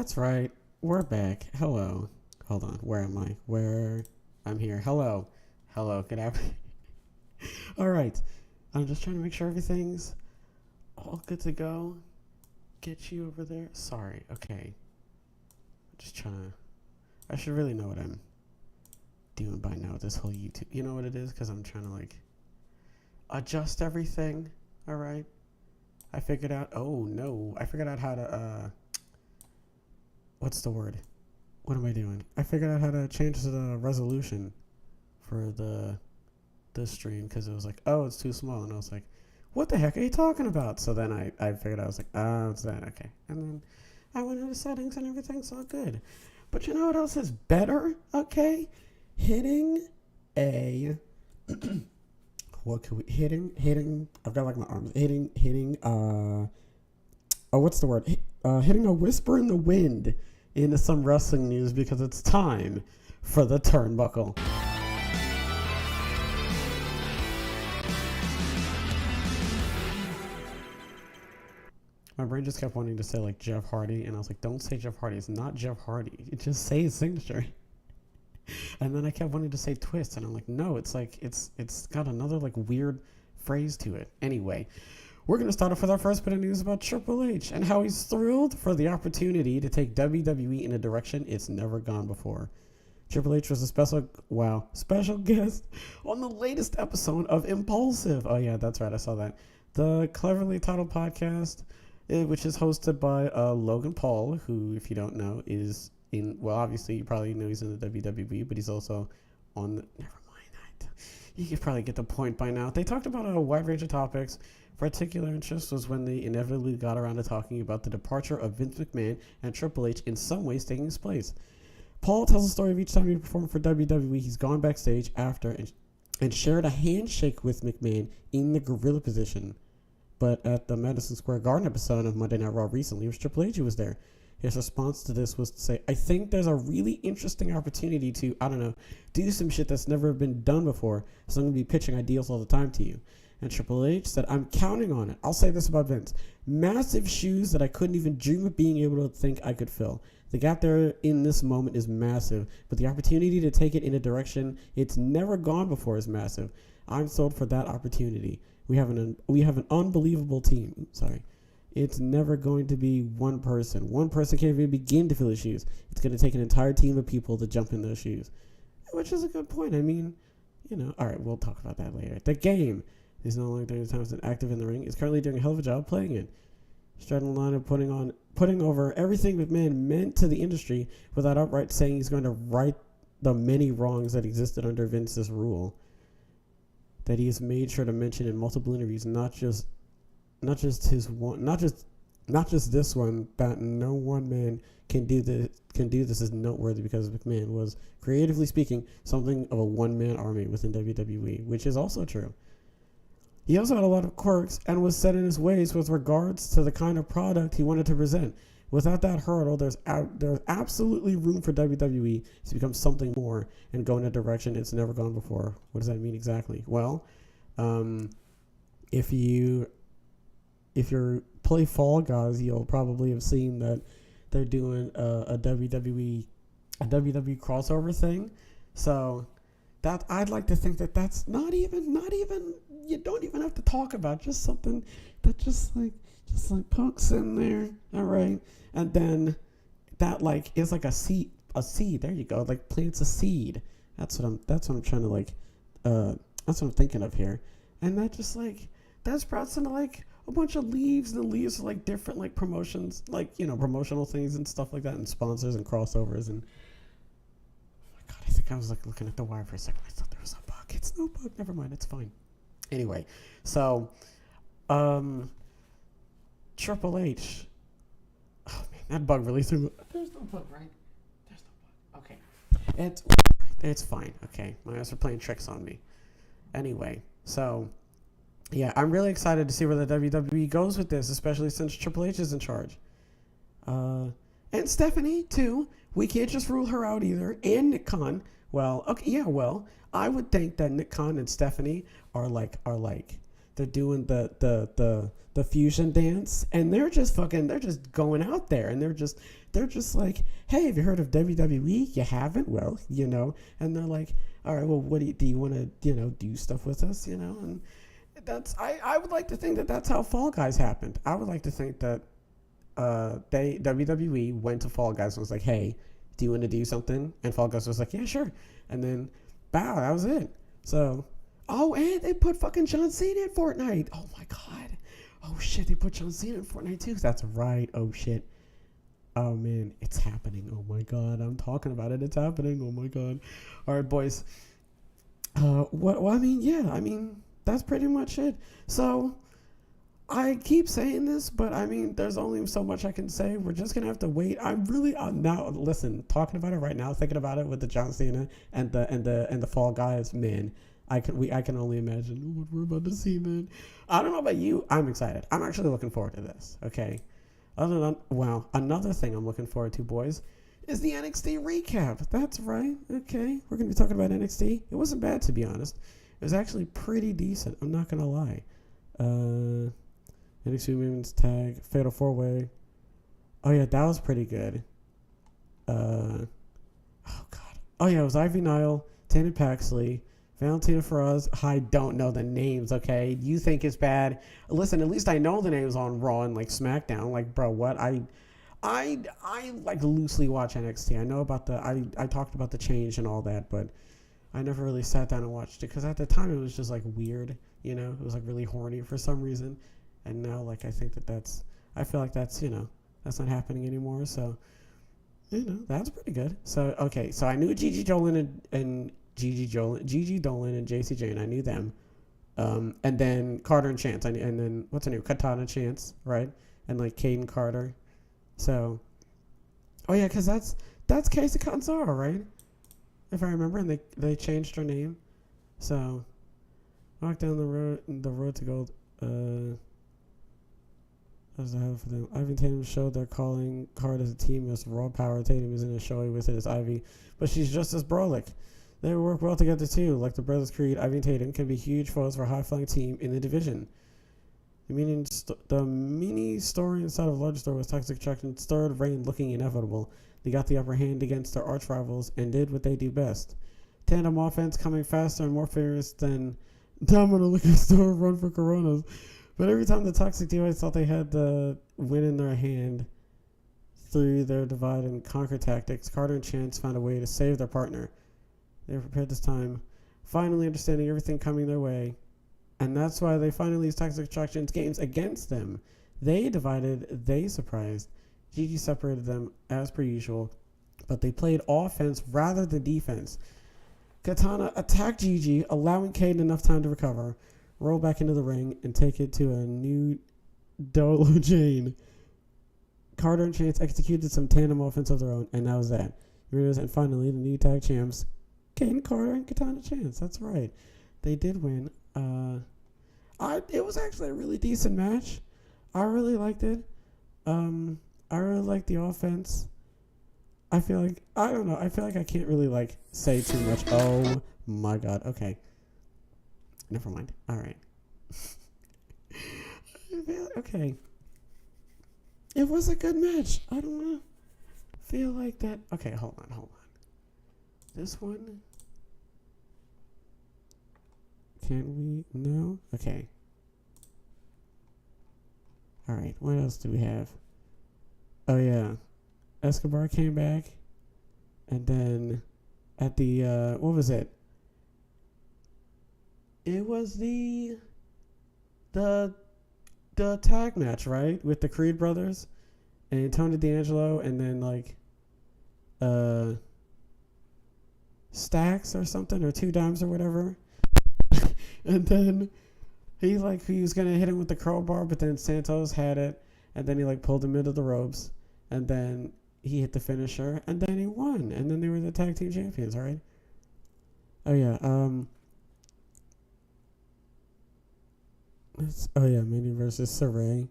That's right. We're back. Hello. Hold on. Where am I? I'm here. Hello. Hello. Good afternoon. All right. I'm just trying to make sure everything's all good to go. Get you over there. Sorry. Okay. Just trying to. I should really know what I'm doing by now. This whole YouTube. You know what it is? Because I'm trying to adjust everything. All right. I figured out. Oh no. I figured out how to. What's the word? What am I doing? I figured out how to change the resolution for the stream because it was like, oh, it's too small, and I was like, what the heck are you talking about? So then I figured I was like, oh, it's that, okay, and then I went into settings and everything's all good. But you know what else is better? Okay, hitting a what could we hitting? I've got my arms hitting. What's the word? Hitting a whisper in the wind into some wrestling news because it's time for the Turnbuckle. My brain just kept wanting to say Jeff Hardy, and I was like, don't say Jeff Hardy. It's not Jeff Hardy. Just say his signature. And then I kept wanting to say twist, and I'm like, no, it's got another weird phrase to it. Anyway, we're going to start off with our first bit of news about Triple H and how he's thrilled for the opportunity to take WWE in a direction it's never gone before. Triple H was a special guest on the latest episode of Impulsive. Oh yeah, that's right, I saw that. The cleverly titled podcast, which is hosted by Logan Paul, who, if you don't know, is obviously you probably know he's in the WWE, but he's also on the, never mind, you can probably get the point by now. They talked about a wide range of topics. Particular interest was when they inevitably got around to talking about the departure of Vince McMahon and Triple H in some ways taking his place. Paul tells the story of each time he performed for WWE, he's gone backstage after and shared a handshake with McMahon in the gorilla position. But at the Madison Square Garden episode of Monday Night Raw recently, it was Triple H who was there. His response to this was to say, I think there's a really interesting opportunity to, do some shit that's never been done before, so I'm going to be pitching ideas all the time to you. And Triple H said, I'm counting on it. I'll say this about Vince. Massive shoes that I couldn't even dream of being able to think I could fill. The gap there in this moment is massive, but the opportunity to take it in a direction it's never gone before is massive. I'm sold for that opportunity. We have an unbelievable team. It's never going to be one person. One person can't even begin to fill his shoes. It's going to take an entire team of people to jump in those shoes. Which is a good point. All right, we'll talk about that later. The game is no longer 30 times active in the ring. Is currently doing a hell of a job playing it. Straddling the line of putting over everything McMahon meant to the industry without outright saying he's going to right the many wrongs that existed under Vince's rule. That he has made sure to mention in multiple interviews, not just this one, that no one man can do this is noteworthy because McMahon was, creatively speaking, something of a one-man army within WWE, which is also true. He also had a lot of quirks and was set in his ways with regards to the kind of product he wanted to present. Without that hurdle, there's absolutely room for WWE to become something more and go in a direction it's never gone before. What does that mean exactly? Well, if you play Fall Guys, you'll probably have seen that they're doing a WWE crossover thing. So that I'd like to think that that's not even you don't even have to talk about, just something that just pokes in there, all right, and then that is like a seed. There you go, plants a seed. That's what I'm trying to that's what I'm thinking of here, and that just that sprouts into a bunch of leaves, and the leaves are different promotions, promotional things and stuff like that, and sponsors and crossovers. And oh my god, I think I was looking at the wire for a second. I thought there was a bug. It's no bug. Never mind. It's fine. Anyway, so Triple H. Oh man, that bug really threw me. There's no bug, right? There's no bug. Okay, it's fine. Okay, my eyes are playing tricks on me. Anyway, so. Yeah, I'm really excited to see where the WWE goes with this, especially since Triple H is in charge. And Stephanie, too. We can't just rule her out either. And Nick Khan. Well, okay, yeah, I would think that Nick Khan and Stephanie are they're doing the fusion dance, and they're just going out there, and they're just like, hey, have you heard of WWE? You haven't? Well, and they're like, all right, well, what do you want to, do stuff with us, and I would like to think that that's how Fall Guys happened. I would like to think that WWE went to Fall Guys and was like, hey, do you want to do something? And Fall Guys was like, yeah, sure. And then, bow, that was it. So, and they put fucking John Cena in Fortnite. Oh my God. Oh shit, they put John Cena in Fortnite too. That's right. Oh shit. Oh man, it's happening. Oh my God, I'm talking about it. It's happening. Oh my God. All right, boys. That's pretty much it. So, I keep saying this, but there's only so much I can say. We're just gonna have to wait. I'm really now. Listen, talking about it right now, thinking about it with the John Cena and the Fall Guys, man. I can only imagine what we're about to see, man. I don't know about you. I'm excited. I'm actually looking forward to this. Okay. Another thing I'm looking forward to, boys, is the NXT recap. That's right. Okay, we're gonna be talking about NXT. It wasn't bad, to be honest. It was actually pretty decent. I'm not gonna lie. NXT Women's Tag Fatal 4-Way. Oh yeah, that was pretty good. Oh God. Oh yeah, it was Ivy Nile, Tana Paxley, Valentina Feroz. I don't know the names. Okay, you think it's bad? Listen, at least I know the names on Raw and like SmackDown. Like, bro, what I like loosely watch NXT. I know about I talked about the change and all that, but I never really sat down and watched it because at the time it was just like weird. It was like really horny for some reason. And now, like, I think I feel like that's not happening anymore. So, that's pretty good. So, okay. So I knew Gigi Dolan and JC Jane. I knew them. And then Carter and Chance. And then, what's her name? Katana Chance, right? And like Caden Carter. So, oh yeah, because that's Casey Catanzaro, right? If I remember, and they changed her name. So, walk down the road to gold. As I have for them. Ivy and Tatum showed they're calling Card as a team as raw power. Tatum is in a showy with it as Ivy, but she's just as brolic. They work well together too. Like the Brothers Creed, Ivy and Tatum can be huge foes for a high-flying team in the division. The mini story inside of a large story was Toxic Attraction's third reign looking inevitable. They got the upper hand against their arch rivals and did what they do best. Tandem offense coming faster and more furious than Domino Liquor Store run for Coronas. But every time the Toxic Duos thought they had the win in their hand through their divide and conquer tactics, Carter and Chance found a way to save their partner. They were prepared this time, finally understanding everything coming their way. And that's why they finally used Toxic Attraction's games against them. They divided, they surprised. Gigi separated them as per usual, but they played offense rather than defense. Katana attacked Gigi, allowing Caden enough time to recover, roll back into the ring, and take it to a new Dolo Jane. Carter and Chance executed some tandem offense of their own, and that was that. And finally, the new tag champs, Caden Carter and Katana Chance. That's right. They did win. It was actually a really decent match. I really liked it. I really liked the offense. I feel like I can't really like say too much. Oh my God. Okay. Never mind. All right. Okay. It was a good match. I don't want to feel like that. Okay, hold on. This one. Can we? No? Okay. All right. What else do we have? Oh, yeah. Escobar came back. And then at the, what was it? It was the tag match, right? With the Creed brothers and Tony D'Angelo and then like Stacks or something or Two Dimes or whatever. And then he was gonna hit him with the crowbar, but then Santos had it, and then he like pulled him into the ropes, and then he hit the finisher, and then he won, and then they were the tag team champions, right? Oh yeah, Mandy versus Saray.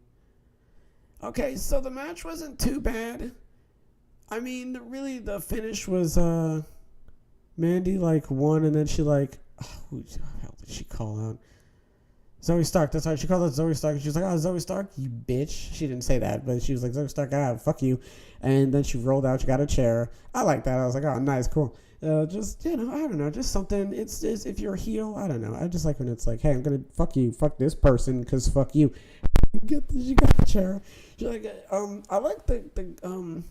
Okay, so the match wasn't too bad. I mean, really, the finish was Mandy like won, and then she like, who the hell did she call out? Zoe Stark. That's right. She called her Zoe Stark. And she was like, "Oh, Zoe Stark, you bitch." She didn't say that, but she was like, "Zoe Stark, fuck you." And then she rolled out. She got a chair. I like that. I was like, "Oh, nice, cool." Just I don't know, just something. It's just if you're a heel, I don't know. I just like when it's like, "Hey, I'm gonna fuck you, fuck this person, cause fuck you." She got the chair. She's like, I like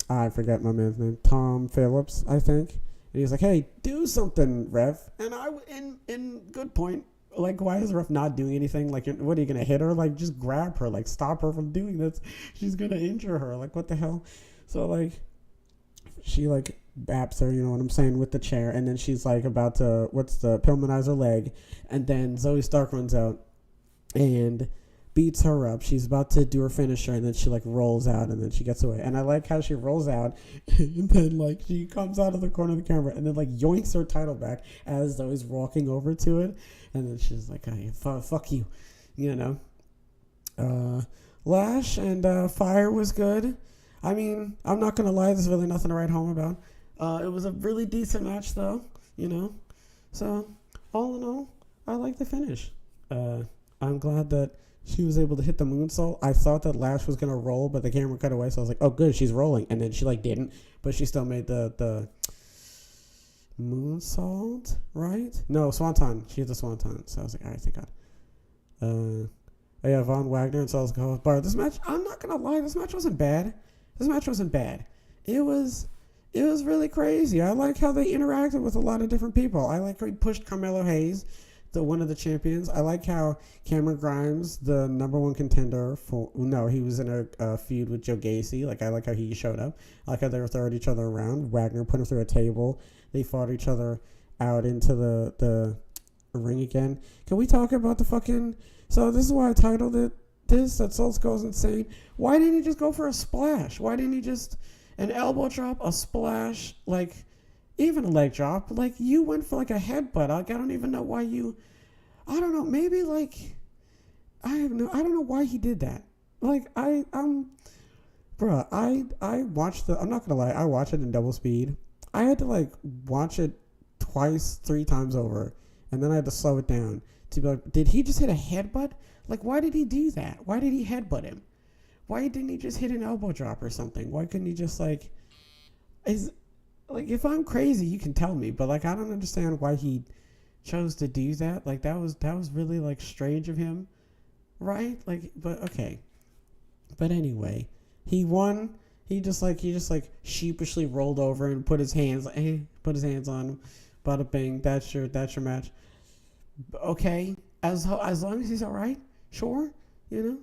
I forget my man's name, Tom Phillips, I think. And he's like, "Hey, do something, ref." And in good point. Like, why is the ref not doing anything? Like, what are you gonna hit her? Like, just grab her. Like, stop her from doing this. She's gonna injure her. Like, what the hell? So like, she like baps her. You know what I'm saying, with the chair, and then she's like about to Pillmanize her leg, and then Zoe Stark runs out and beats her up. She's about to do her finisher, and then she like rolls out, and then she gets away. And I like how she rolls out, and then like she comes out of the corner of the camera, and then like yoinks her title back as Zoe's walking over to it, and then she's like, "Oh, fuck you," you know. Lash and Fire was good. I mean, I'm not gonna lie, there's really nothing to write home about. It was a really decent match, though, you know. So all in all, I like the finish. I'm glad that she was able to hit the moonsault. I thought that Lash was gonna roll, but the camera cut away, so I was like, "Oh, good, she's rolling." And then she like didn't, but she still made the moonsault, right? No, swanton. She hit the swanton. So I was like, "All right, thank God." Oh yeah, Von Wagner and Saul's go bar. This match, I'm not gonna lie, this match wasn't bad. It was really crazy. I like how they interacted with a lot of different people. I like how he pushed Carmelo Hayes, one of the champions. I like how Cameron Grimes, the number one contender he was in a feud with Joe Gacy. Like, I like how he showed up. I like how they were throwing each other around. Wagner put him through a table. They fought each other out into the ring again. Can we talk about the fucking... So this is why I titled it this, that Souls Goes Insane. Why didn't he just go for a splash? Why didn't he just... An elbow drop, a splash, like... Even a leg drop. Like, you went for like a headbutt. Like, I don't even know why you... I don't know. Maybe like... I don't know why he did that. Like, I watched I'm not gonna lie, I watched it in double speed. I had to like watch it twice, 3 times over, and then I had to slow it down to be like, did he just hit a headbutt? Like, why did he do that? Why did he headbutt him? Why didn't he just hit an elbow drop or something? Why couldn't he just like... Like, if I'm crazy, you can tell me, but like, I don't understand why he chose to do that. Like, that was really like strange of him, right? Like, but okay. But anyway, he won. He just sheepishly rolled over and put his hands on him. Bada bing. That's your match. Okay, as long as he's all right, sure. You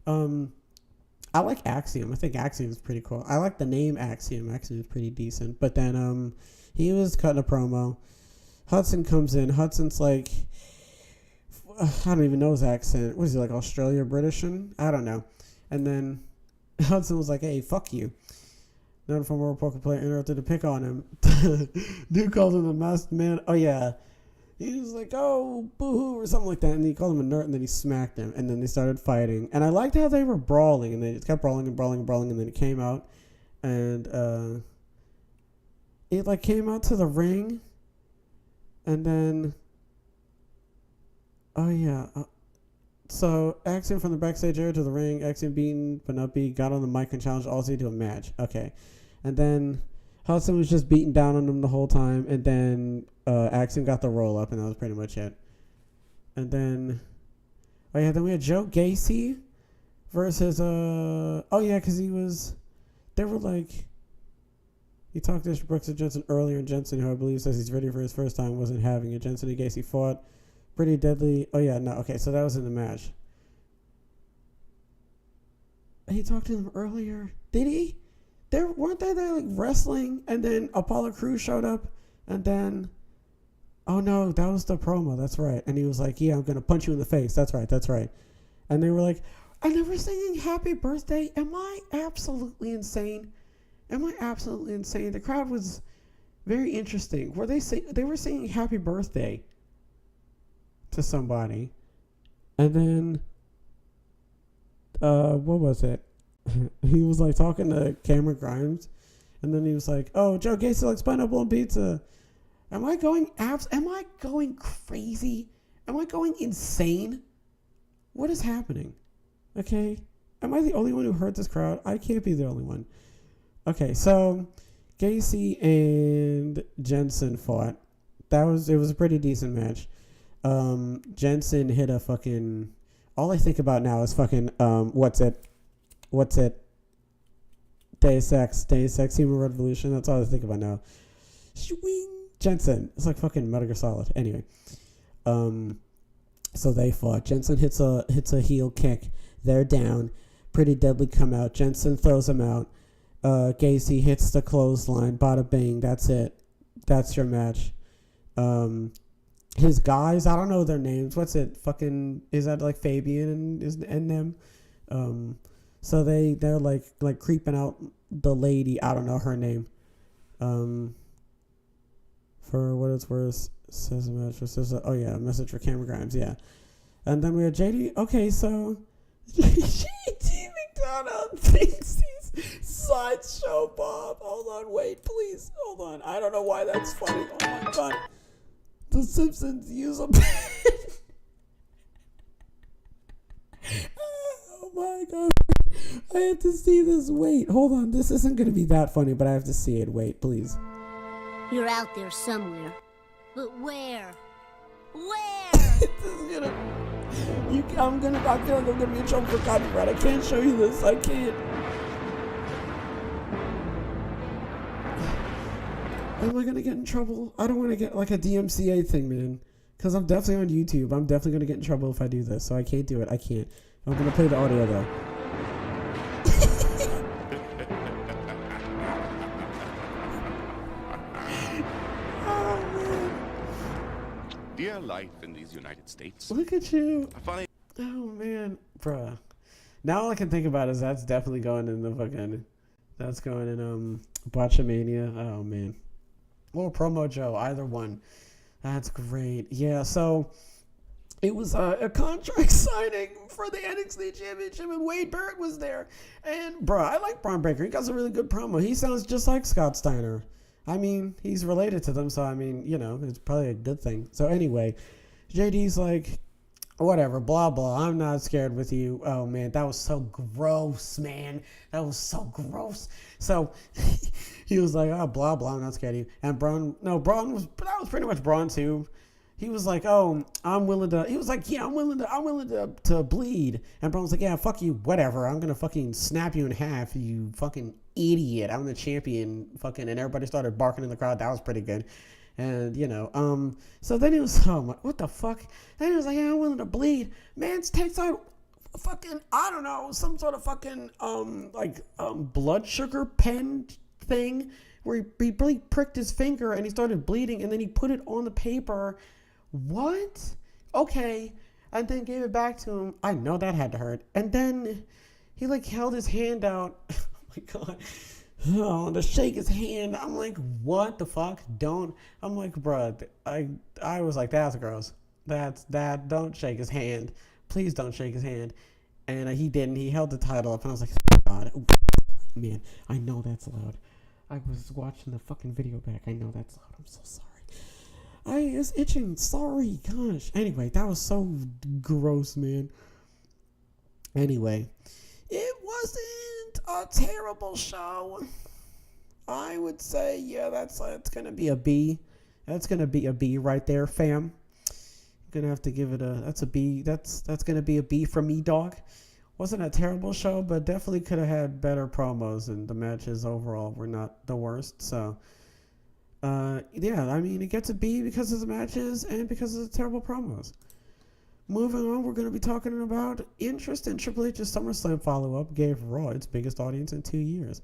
know, I like Axiom. I think Axiom is pretty cool. I like the name Axiom. Axiom is pretty decent. But then he was cutting a promo. Hudson comes in. Hudson's like, I don't even know his accent. What is he, like, Australia, Britishan? I don't know. And then Hudson was like, "Hey, fuck you." Another former World Poker player interrupted to pick on him. Dude called him a masked man. Oh yeah. He was like, "Oh, boo-hoo," or something like that. And he called him a nerd, and then he smacked him. And then they started fighting. And I liked how they were brawling. And they just kept brawling. And then it came out. And it, like, came out to the ring. And then... Oh, yeah. So, Axiom from the backstage area to the ring. Axiom beaten, but not beat. Got on the mic and challenged Aussie to a match. Okay. And then... Hudson was just beating down on him the whole time, and then Axiom got the roll up, and that was pretty much it. And then, then we had Joe Gacy versus because they were like, he talked to Brooks and Jensen earlier, and Jensen, who I believe says he's ready for his first time, wasn't having it. Jensen and Gacy fought pretty deadly. So that was in the match. He talked to them earlier, did he? Weren't they there like wrestling, and then Apollo Crews showed up, and then, oh no, that was the promo. That's right. And he was like, "Yeah, I'm gonna punch you in the face." That's right. And they were like, and they were singing "Happy Birthday." Am I absolutely insane? The crowd was very interesting. They were singing "Happy Birthday" to somebody, and then, what was it? He was like talking to Cameron Grimes, and then he was like, "Oh, Joe Gacy likes pineapple and pizza." Am I going crazy? Am I going insane? What is happening? Okay. Am I the only one who hurt this crowd? I can't be the only one. Okay, so Gacy and Jensen fought. It was a pretty decent match. Jensen hit a fucking. All I think about now is fucking what's it? Deus Ex Human Revolution. That's all I think about now. Swing Jensen. It's like fucking Metal Gear Solid. Anyway, so they fought. Jensen hits a heel kick. They're down. Pretty deadly come out. Jensen throws him out. Gacy hits the clothesline. Bada bing. That's it. That's your match. His guys, I don't know their names. What's it? Fucking, is that like Fabian and them? So they're like creeping out the lady. I don't know her name. For what it's worth, says a match. Oh yeah, message for Cameron Grimes. Yeah, and then we have JD. Okay, so JD McDonald thinks he's Sideshow Bob. Hold on, wait, please, hold on. I don't know why that's funny. Oh my god, The Simpsons use a pen. Oh my god, I have to see this. Wait, hold on. This isn't gonna be that funny, but I have to see it. Wait, please. You're out there somewhere. But where? Where? This is gonna... I feel like I'm gonna be in trouble for copyright. I can't show you this. I can't. Am I gonna get in trouble? I don't want to get like a DMCA thing, man. Because I'm definitely on YouTube. I'm definitely gonna get in trouble if I do this. So I can't do it. I can't. I'm gonna play the audio though. Dear life in these United States. Look at you. Funny. Oh man, bruh. Now all I can think about is that's definitely going in the fucking. That's going in Botchamania. Oh man. Or Promo Joe, either one. That's great. Yeah. So it was a contract signing for the NXT Championship, and Wade Barrett was there. And bruh, I like Braun Breaker. He got a really good promo. He sounds just like Scott Steiner. I mean, he's related to them, so I mean, you know, it's probably a good thing. So anyway, JD's like, whatever, blah, blah, I'm not scared with you. Oh, man, that was so gross, man. That was so gross. So he was like, oh, blah, blah, I'm not scared of you. And Braun was pretty much Braun, too. He was like, oh, I'm willing to bleed. And Braun was like, yeah, fuck you, whatever. I'm going to fucking snap you in half, you fucking idiot. I'm the champion, fucking. And everybody started barking in the crowd. That was pretty good. And, you know, so then he was, oh my, what the fuck? Then he was like, yeah, I'm willing to bleed. Man takes out fucking, I don't know, some sort of fucking, blood sugar pen thing where he really pricked his finger and he started bleeding and then he put it on the paper. What? Okay. And then gave it back to him. I know that had to hurt. And then he like held his hand out. Oh my god. Oh, to shake his hand. I'm like, what the fuck? Don't. I'm like, bruh. I was like, that's gross. Don't shake his hand. Please don't shake his hand. And he didn't. He held the title up and I was like, thank God. Ooh, man, I know that's loud. I was watching the fucking video back. I know that's loud. I'm so sorry. It's itching. Sorry. Gosh. Anyway, that was so gross, man. Anyway, it wasn't a terrible show. I would say, yeah, it's gonna be a B. That's gonna be a B right there, fam. Gonna have to give it that's a B. That's gonna be a B from me, dog. Wasn't a terrible show, but definitely could have had better promos, and the matches overall were not the worst. So, yeah, I mean, it gets a B because of the matches and because of the terrible promos. Moving on, we're going to be talking about interest in Triple H's SummerSlam follow-up gave Raw its biggest audience in 2 years.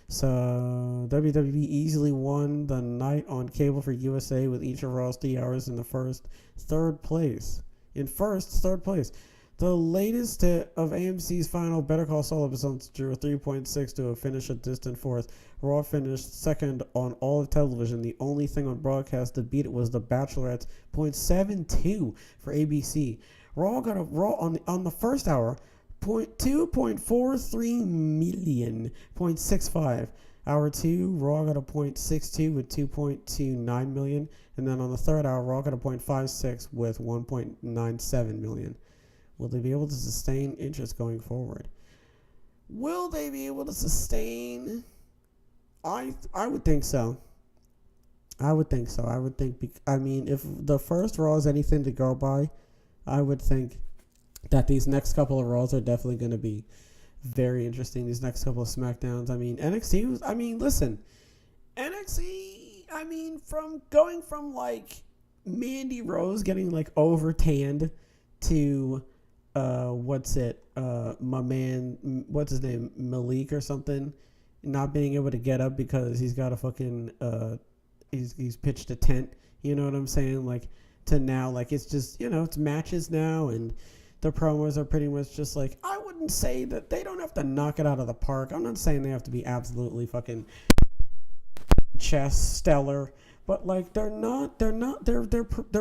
So, WWE easily won the night on cable for USA with each of Raw's 3 hours in third place. The latest of AMC's final Better Call Saul episodes drew a 3.6 to a finish a distant fourth. Raw finished second on all of television. The only thing on broadcast to beat it was The Bachelorette's .72 for ABC. Raw got on the first hour 2.43 million, 0.65. Hour 2, Raw got a 0.62 with 2.29 million. And then on the third hour, Raw got a 0.56 with 1.97 million. Will they be able to sustain interest going forward? Will they be able to sustain? I would think so. I would think so. I would think. I mean, if the first Raw is anything to go by, I would think that these next couple of Raws are definitely going to be very interesting. These next couple of SmackDowns. I mean, NXT was. I mean, listen, NXT. I mean, from going from like Mandy Rose getting like over tanned to my man, what's his name, Malik or something, not being able to get up because he's got a fucking he's pitched a tent, you know what I'm saying, like, to now, like, it's just, it's matches now, and the promos are pretty much just like, I wouldn't say that they don't have to knock it out of the park. I'm not saying they have to be absolutely fucking stellar, but like they're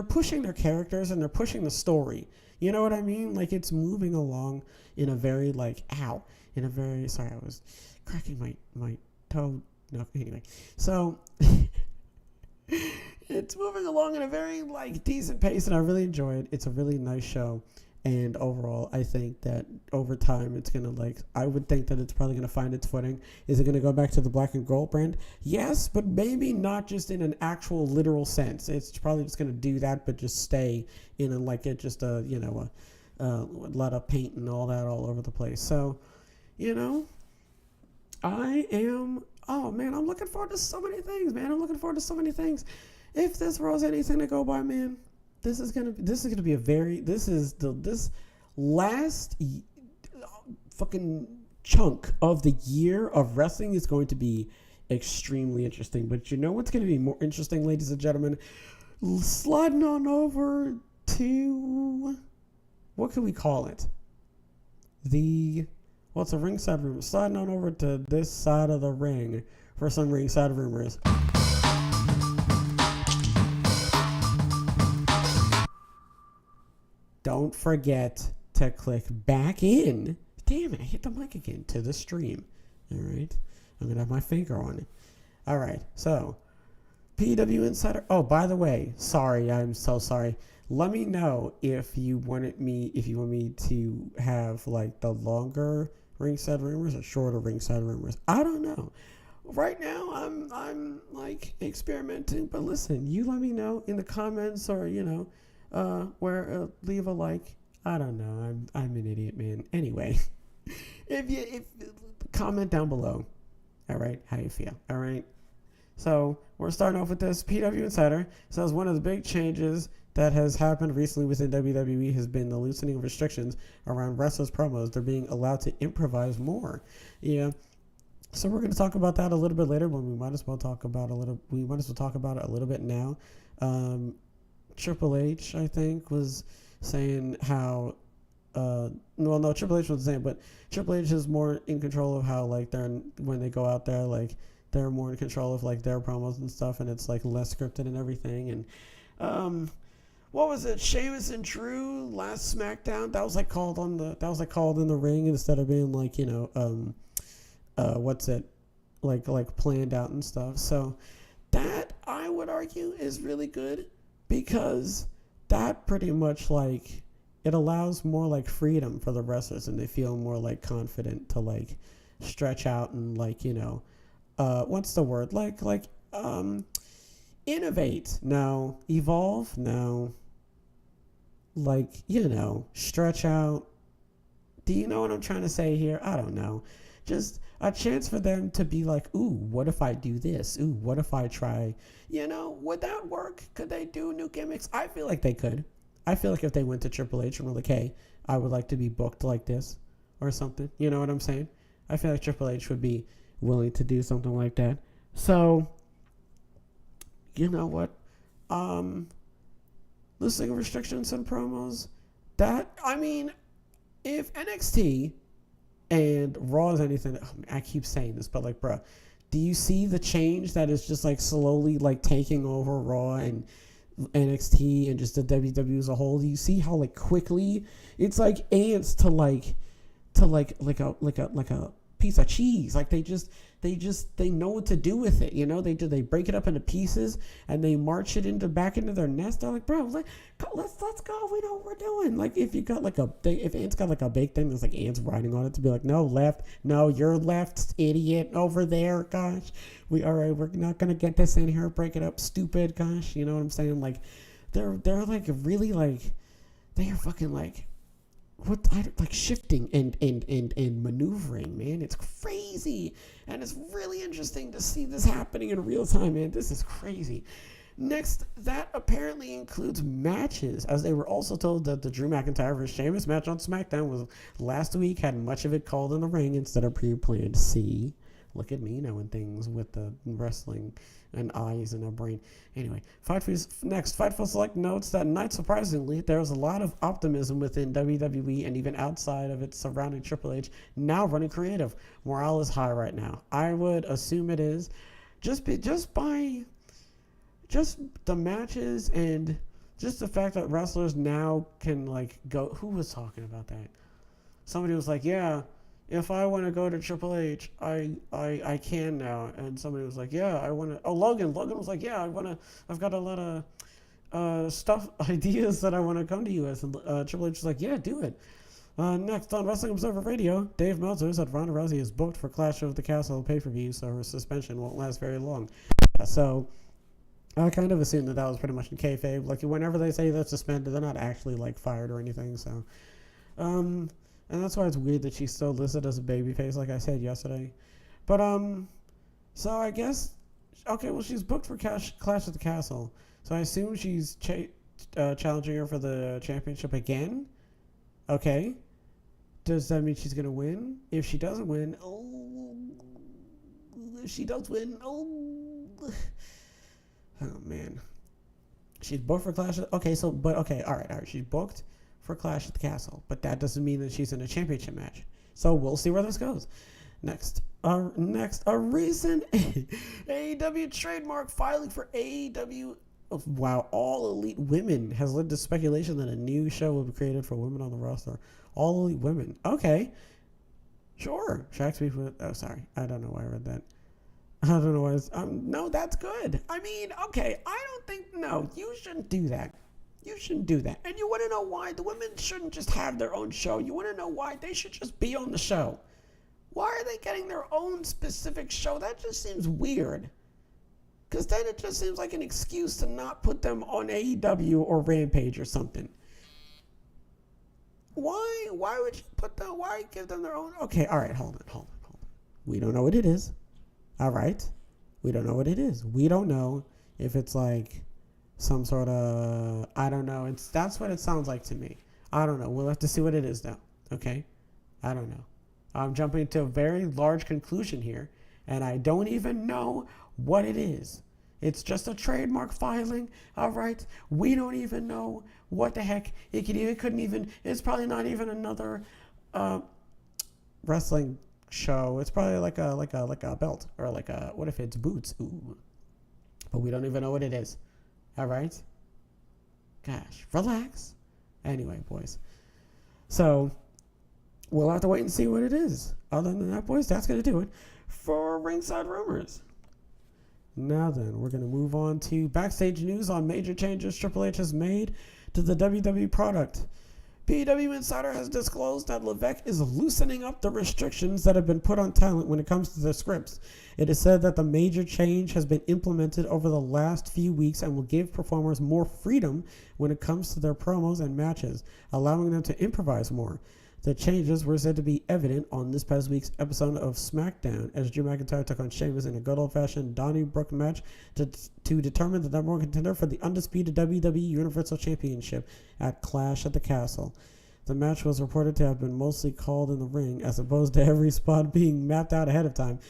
pushing their characters and they're pushing the story. You know what I mean? Like, it's moving along in a very sorry, I was cracking my toe. No, anyway. So it's moving along in a very like decent pace, and I really enjoy it. It's a really nice show. And overall, I think that over time, it's going to I would think that it's probably going to find its footing. Is it going to go back to the black and gold brand? Yes, but maybe not just in an actual literal sense. It's probably just going to do that, but just stay in a lot of paint and all that all over the place. So, I'm looking forward to so many things, man. If this was anything to go by, man, this is gonna be this last fucking chunk of the year of wrestling is going to be extremely interesting. But you know what's going to be more interesting, ladies and gentlemen? Sliding on over to, what can we call it? It's a ringside room. Sliding on over to this side of the ring for some ringside rumors. Don't forget to click back in. Damn it, I hit the mic again, to the stream. All right. I'm going to have my finger on it. All right. So, PW Insider. Oh, by the way, sorry. I'm so sorry. Let me know if you want me to have like the longer ringside rumors or shorter ringside rumors. I don't know. Right now, I'm like experimenting. But listen, you let me know in the comments, or leave a like. I don't know. I'm an idiot, man. Anyway, if comment down below. All right, how you feel? All right. So we're starting off with this. PW Insider says one of the big changes that has happened recently within WWE has been the loosening of restrictions around wrestlers' promos. They're being allowed to improvise more. Yeah. So we're going to talk about that a little bit later, but we might as well talk about it a little bit now. Triple H, I think, was saying how, Triple H wasn't saying, but Triple H is more in control of how, like, when they go out there, like, they're more in control of, like, their promos and stuff, and it's, like, less scripted and everything. And, what was it? Sheamus and Drew last SmackDown? That was, like, called in the ring instead of being, like, planned out and stuff. So that, I would argue, is really good, because that pretty much, like, it allows more, like, freedom for the wrestlers, and they feel more, like, confident to, like, stretch out and, like, what's the word? Innovate. No. Evolve. No. Like, stretch out. Do you know what I'm trying to say here? I don't know. Just a chance for them to be like, ooh, what if I do this? Ooh, what if I try? Would that work? Could they do new gimmicks? I feel like they could. I feel like if they went to Triple H and were like, hey, I would like to be booked like this or something. You know what I'm saying? I feel like Triple H would be willing to do something like that. So, you know what? Loosening restrictions and promos. If NXT and Raw is anything, I keep saying this, but like, bruh, do you see the change that is just like slowly like taking over Raw and NXT and just the WWE as a whole? Do you see how like quickly it's like ants to a piece of cheese. Like they know what to do with it. You know, they break it up into pieces and they march it back into their nest. They're like, bro, let's go. We know what we're doing. Like if you got like if ants got like a big thing, there's like ants riding on it to be like, no left, no you're left, idiot over there. Gosh, we're not gonna get this in here. Break it up, stupid. Gosh, you know what I'm saying? Like they're like really like they are fucking like. Like shifting and maneuvering, man. It's crazy. And it's really interesting to see this happening in real time, man. This is crazy. Next, that apparently includes matches, as they were also told that the Drew McIntyre vs. Sheamus match on SmackDown was last week, had much of it called in the ring instead of pre-planned. See? Look at me knowing things with the wrestling and eyes and a brain. Anyway, Fightful Select notes that not surprisingly, there was a lot of optimism within WWE and even outside of its surrounding Triple H now running creative. Morale is high right now. I would assume it is just by the matches and just the fact that wrestlers now can like go. Who was talking about that? Somebody was like, yeah. If I want to go to Triple H, I can now. And somebody was like, yeah, I want to. Oh, Logan was like, yeah, I've got a lot of stuff, ideas that I want to come to you with. And Triple H was like, yeah, do it. Next on Wrestling Observer Radio, Dave Meltzer said Ronda Rousey is booked for Clash of the Castle pay-per-view, so her suspension won't last very long. So I kind of assumed that was pretty much in kayfabe. Like whenever they say they're suspended, they're not actually like fired or anything. So, and that's why it's weird that she's still listed as a babyface, like I said yesterday. But, so I guess, okay, well, she's booked for Clash at the Castle. So I assume she's challenging her for the championship again? Okay. Does that mean she's going to win? If she doesn't win, if she does win, oh man. She's booked for Clash. Okay, all right. She's booked for Clash at the Castle, but that doesn't mean that she's in a championship match. So we'll see where this goes. Next, a recent AEW trademark filing for AEW. Wow, All Elite Women has led to speculation that a new show will be created for women on the roster. All Elite Women. Okay, sure. Shaq speaks with. Oh, sorry, I don't know why I read that. I don't know why. No, that's good. I mean, okay, I don't think. No, you shouldn't do that. You shouldn't do that. And you want to know why? The women shouldn't just have their own show. You want to know why? They should just be on the show. Why are they getting their own specific show? That just seems weird. Because then it just seems like an excuse to not put them on AEW or Rampage or something. Why? Why would you put them? Why give them their own? Okay, all right, hold on. We don't know what it is. All right? We don't know what it is. We don't know if it's like some sort of, I don't know. That's what it sounds like to me. I don't know. We'll have to see what it is though. Okay? I don't know. I'm jumping to a very large conclusion here, and I don't even know what it is. It's just a trademark filing. All right? We don't even know what the heck. It's probably not even another wrestling show. It's probably like a belt, or like a, what if it's boots? Ooh. But we don't even know what it is. All right? Gosh, relax. Anyway, boys. So, we'll have to wait and see what it is. Other than that, boys, that's going to do it for Ringside Rumors. Now then, we're going to move on to backstage news on major changes Triple H has made to the WWE product. PW Insider has disclosed that Levesque is loosening up the restrictions that have been put on talent when it comes to the scripts. It is said that the major change has been implemented over the last few weeks and will give performers more freedom when it comes to their promos and matches, allowing them to improvise more. The changes were said to be evident on this past week's episode of SmackDown as Drew McIntyre took on Sheamus in a good old-fashioned Donnybrook match to determine the number one contender for the undisputed WWE Universal Championship at Clash at the Castle. The match was reported to have been mostly called in the ring as opposed to every spot being mapped out ahead of time,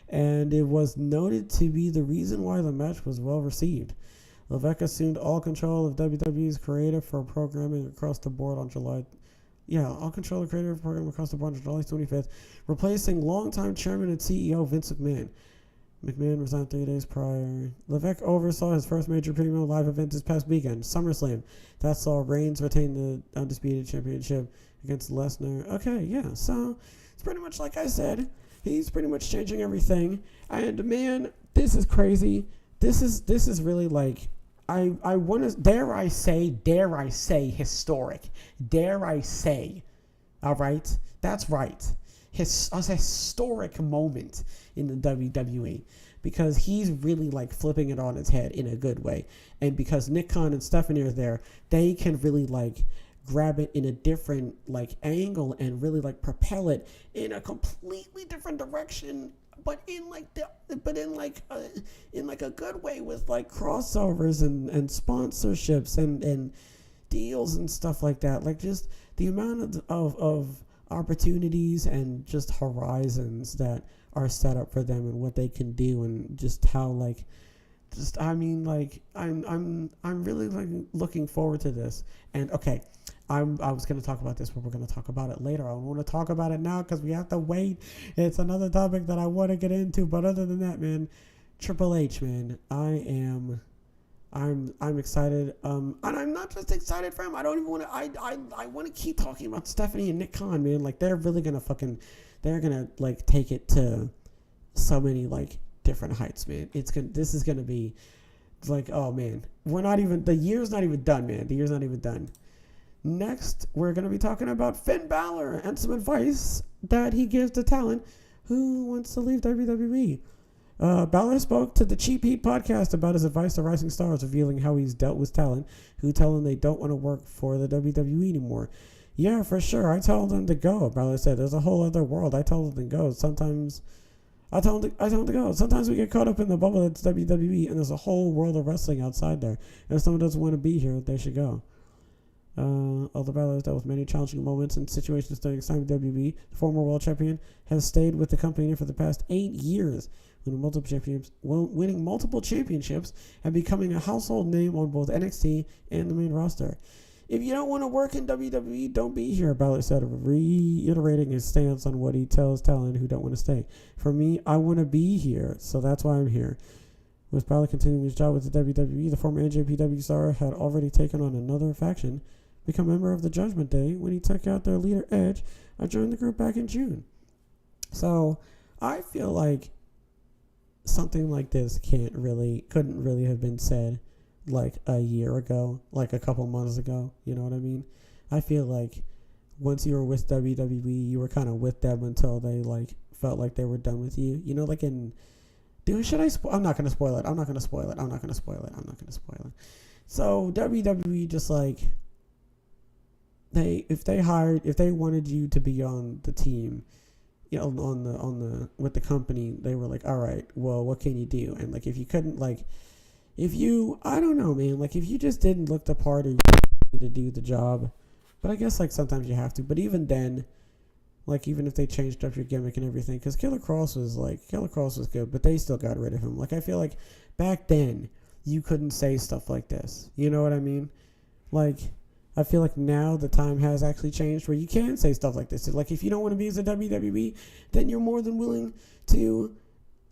and it was noted to be the reason why the match was well received. Levesque assumed all control of WWE's creative for programming across the board on all control of creative program across the board on July 25th, replacing longtime chairman and CEO Vince McMahon. McMahon resigned 3 days prior. Levesque oversaw his first major premium live event this past weekend, SummerSlam. That saw Reigns retain the Undisputed Championship against Lesnar. Okay, yeah, so it's pretty much like I said. He's pretty much changing everything. And man, this is crazy. This is really like, I want to, dare I say historic. Dare I say, all right? That's right. A historic moment in the WWE, because he's really like flipping it on its head in a good way. And because Nick Khan and Stephanie are there, they can really like grab it in a different like angle and really like propel it in a completely different direction, but in a good way, with like crossovers and sponsorships and deals and stuff like that. Like just the amount of opportunities and just horizons that are set up for them and what they can do, and just how like just I mean like I'm really like looking forward to this. And okay, I was going to talk about this, but we're going to talk about it later. I want to talk about it now because we have to wait. It's another topic that I want to get into, but other than that, man, Triple H, man, I'm excited. And I'm not just excited for him. I don't even want to. I want to keep talking about Stephanie and Nick Khan, man. Like they're really gonna they're gonna like take it to so many like different heights, man. This is gonna be like, oh man, the year's not even done, man. The year's not even done. Next, we're gonna be talking about Finn Balor and some advice that he gives to talent who wants to leave WWE. Balor spoke to the Cheap Heat podcast about his advice to rising stars, revealing how he's dealt with talent who tell him they don't want to work for the WWE anymore. Yeah, for sure. I tell them to go. Balor said, "There's a whole other world. I tell them to go. Sometimes I tell them to go. Sometimes we get caught up in the bubble that's WWE, and there's a whole world of wrestling outside there. And if someone doesn't want to be here, they should go." Although Balor has dealt with many challenging moments and situations during his time with WWE, the former world champion has stayed with the company for the past 8 years, winning multiple championships and becoming a household name on both NXT and the main roster. "If you don't want to work in WWE, don't be here," Balor said, reiterating his stance on what he tells talent who don't want to stay. "For me, I want to be here, so that's why I'm here." With Balor continuing his job with the WWE, the former NJPW star had already taken on another faction, become a member of the Judgment Day when he took out their leader Edge and joined the group back in June. So I feel like something like this couldn't really have been said like a year ago, like a couple months ago. You know what I mean? I feel like once you were with WWE, you were kind of with them until they like felt like they were done with you. You know, like in. Should I spoil? I'm not gonna spoil it. I'm not gonna spoil it. So WWE just like if they wanted you to be on the team, you know, on the with the company, they were like, all right, well, what can you do? And like if you couldn't, like if you, I don't know, man, like if you just didn't look the part or you need to do the job, but I guess like sometimes you have to. But even then, like even if they changed up your gimmick and everything, because Killer Cross was good, but they still got rid of him. Like I feel like back then you couldn't say stuff like this. You know what I mean? Like I feel like now the time has actually changed where you can say stuff like this. Like if you don't want to be as a WWE, then you're more than willing to,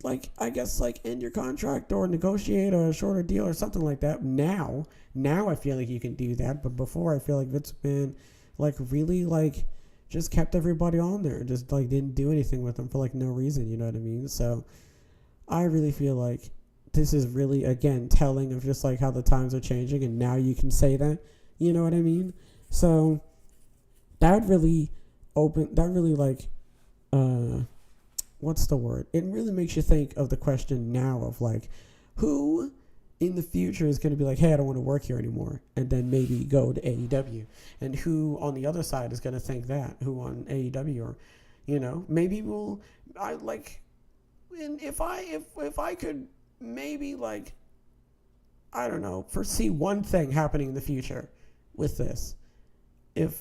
like, I guess like end your contract or negotiate a shorter deal or something like that. Now I feel like you can do that, but before I feel like Vince McMahon like really like just kept everybody on there, just like didn't do anything with them for like no reason. You know what I mean? So I really feel like this is really again telling of just like how the times are changing, and now you can say that. You know what I mean? So that really like, what's the word? It really makes you think of the question now of like, who in the future is going to be like, hey, I don't want to work here anymore, and then maybe go to AEW, and who on the other side is going to think that, who on AEW, or, you know, maybe and if I could maybe like, I don't know, foresee one thing happening in the future with this, it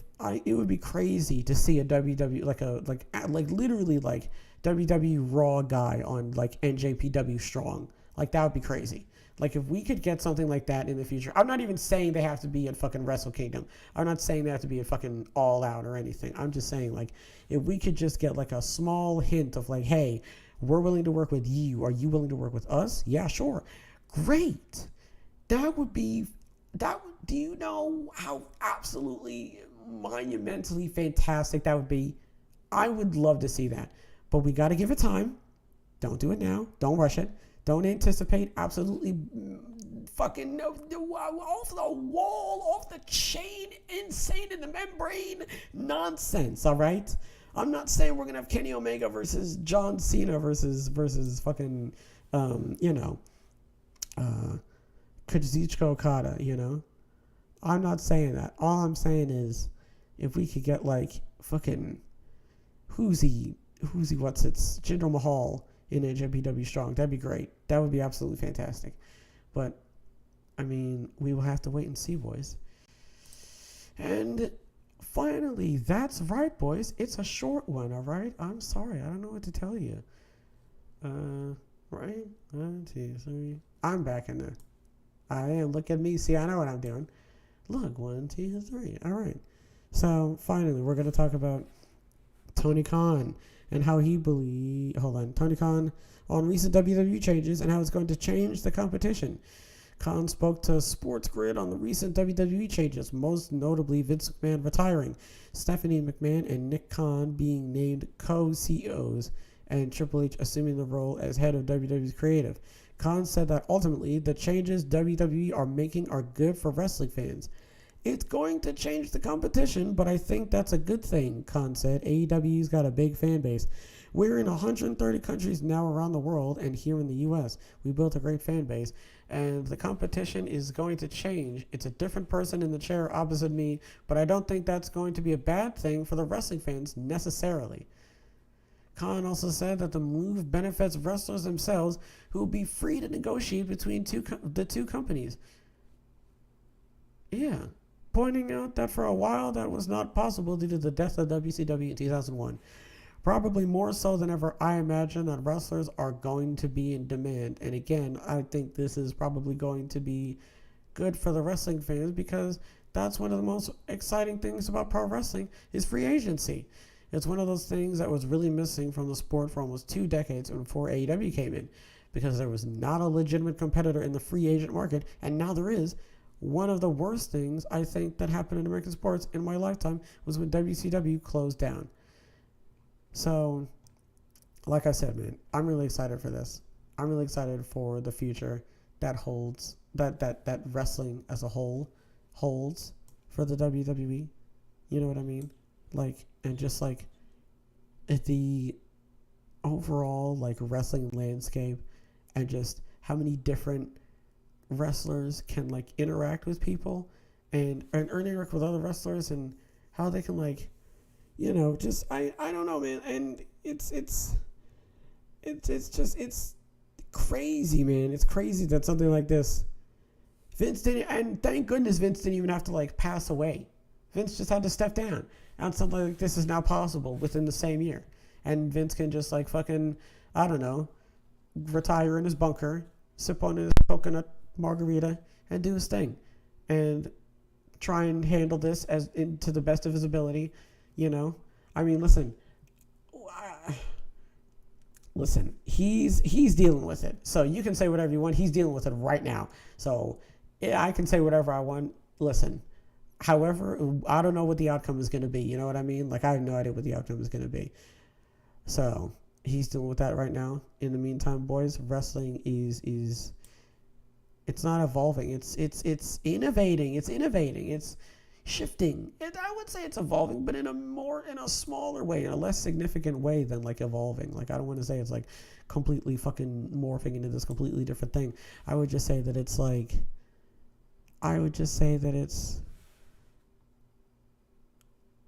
would be crazy to see a WWE like literally like WWE Raw guy on like NJPW Strong. Like that would be crazy. Like if we could get something like that in the future. I'm not even saying they have to be at fucking Wrestle Kingdom. I'm not saying they have to be at fucking All Out or anything. I'm just saying like if we could just get like a small hint of like, hey, We're willing to work with you. Are you willing to work with us? Yeah, sure. Great. That would be, do you know how absolutely monumentally fantastic that would be? I would love to see that. But we got to give it time. Don't do it now. Don't rush it. Don't anticipate absolutely fucking off the wall, off the chain, insane in the membrane nonsense, all right? I'm not saying we're going to have Kenny Omega versus John Cena versus fucking, Kazuchika Okada, I'm not saying that. All I'm saying is if we could get like fucking Jinder Mahal in NJPW Strong, that'd be great. That would be absolutely fantastic. But I mean, we will have to wait and see, boys. And finally, that's right, boys. It's a short one, all right? I'm sorry. I don't know what to tell you. Right? 1, 2, 3. I'm back in there. I am. Look at me. See, I know what I'm doing. Look, 1, 2, 3. All right. So finally, we're going to talk about Tony Khan and how he Tony Khan on recent WWE changes and how it's going to change the competition. Khan spoke to Sports Grid on the recent WWE changes, most notably Vince McMahon retiring, Stephanie McMahon and Nick Khan being named co-CEOs, and Triple H assuming the role as head of WWE's creative. Khan said that ultimately the changes WWE are making are good for wrestling fans. It's going to change the competition, but I think that's a good thing, Khan said. AEW's got a big fan base. We're in 130 countries now around the world, and here in the U.S. We built a great fan base, and the competition is going to change. It's a different person in the chair opposite me, but I don't think that's going to be a bad thing for the wrestling fans necessarily. Khan also said that the move benefits wrestlers themselves who will be free to negotiate between the two companies. Yeah. Pointing out that for a while that was not possible due to the death of WCW in 2001. Probably more so than ever, I imagine that wrestlers are going to be in demand. And again, I think this is probably going to be good for the wrestling fans because that's one of the most exciting things about pro wrestling is free agency. It's one of those things that was really missing from the sport for almost 2 decades before AEW came in because there was not a legitimate competitor in the free agent market, and now there is. One of the worst things I think that happened in American sports in my lifetime was when WCW closed down. So, like I said, man, I'm really excited for this. I'm really excited for the future that holds, that wrestling as a whole holds for the WWE. You know what I mean? Like, and just like the overall like wrestling landscape and just how many different wrestlers can like interact with people and interact with other wrestlers and how they can like, just I don't know, man. And it's crazy, man. It's crazy that something like this Vince didn't, and thank goodness Vince didn't even have to like pass away. Vince just had to step down, and something like this is now possible within the same year. And Vince can just like fucking, I don't know, retire in his bunker, sip on his coconut margarita, and do his thing, and try and handle this to the best of his ability. I mean, listen, he's dealing with it. So you can say whatever you want. He's dealing with it right now. So I can say whatever I want. Listen. However, I don't know what the outcome is going to be. You know what I mean? Like, I have no idea what the outcome is going to be. So he's dealing with that right now. In the meantime, boys, wrestling is it's not evolving. It's innovating. It's innovating. It's shifting. I would say it's evolving, but in a smaller way, in a less significant way than like evolving. Like, I don't want to say it's like completely fucking morphing into this completely different thing. I would just say that it's like,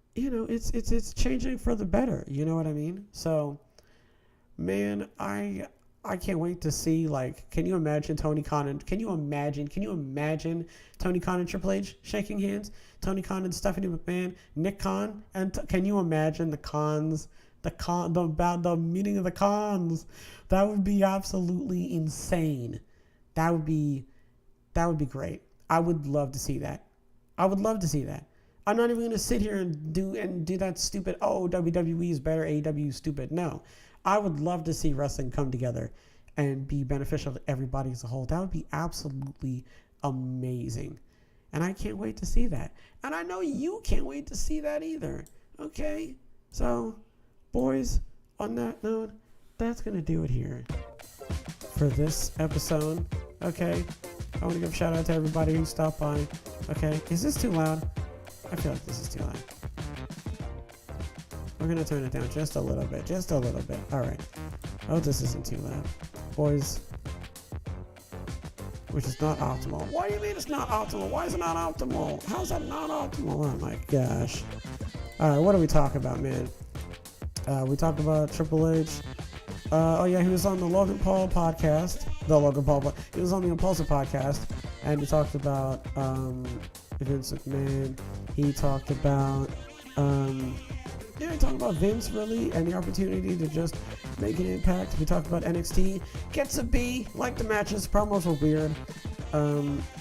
it's changing for the better. You know what I mean? So, man, I can't wait to see, like, can you imagine Tony Khan and Tony Khan and Triple H shaking hands? Tony Khan and Stephanie McMahon, Nick Khan, and can you imagine the meeting of the Khans? That would be absolutely insane. That would be great. I would love to see that. I'm not even going to sit here and do that stupid, WWE is better, AEW is stupid. No. I would love to see wrestling come together and be beneficial to everybody as a whole. That would be absolutely amazing. And I can't wait to see that. And I know you can't wait to see that either. Okay? So, boys, on that note, that's going to do it here for this episode. Okay? I want to give a shout out to everybody who stopped by. Okay? Is this too loud? I feel like this is too loud. We're going to turn it down just a little bit. Just a little bit. All right. Oh, this isn't too loud. Boys, which is not optimal. What do you mean it's not optimal? Why is it not optimal? How's that not optimal? Oh my gosh. All right, what do we talk about, man? We talked about Triple H. Oh yeah, he was on the Logan Paul podcast. He was on the Impulsive podcast, and he talked about Vince McMahon. He talked about he talked about Vince really and the opportunity to just make an impact. We talked about NXT. Gets a B. Like the matches. Promos were weird.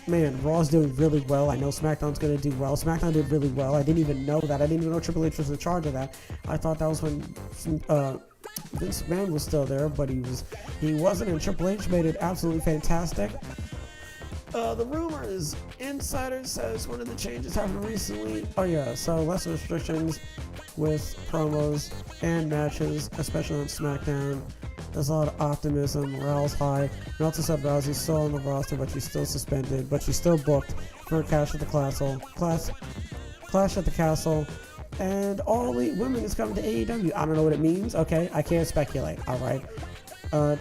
Man, Raw's doing really well. I know SmackDown's going to do well. SmackDown did really well. I didn't even know that. I didn't even know Triple H was in charge of that. I thought that was when Vince McMahon was still there, but he wasn't, and Triple H made it absolutely fantastic. The rumor is, Insider says one of the changes happened recently. Oh yeah, so less restrictions with promos and matches, especially on SmackDown. There's a lot of optimism, morale's high. Meltzer said Rousey's still on the roster, but she's still suspended, but she's still booked for a Clash at the Castle. And All Elite Women is coming to AEW. I don't know what it means, okay? I can't speculate, alright?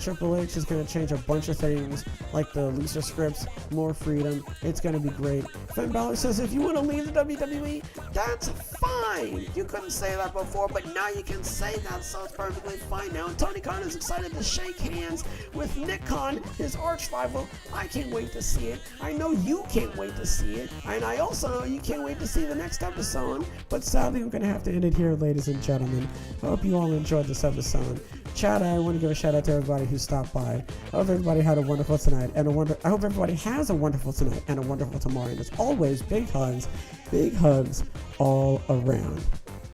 Triple H is going to change a bunch of things, like the looser scripts, more freedom. It's going to be great. Finn Balor says, if you want to leave the WWE, that's fine. You couldn't say that before, but now you can say that, so it's perfectly fine now. And Tony Khan is excited to shake hands with Nick Khan, his arch rival. I can't wait to see it. I know you can't wait to see it. And I also know you can't wait to see the next episode. But sadly, I'm going to have to end it here, ladies and gentlemen. I hope you all enjoyed this episode. Chat, I want to give a shout out to everybody who stopped by. I hope everybody had a wonderful tonight, and I hope everybody has a wonderful tonight and a wonderful tomorrow. And as always, big hugs all around.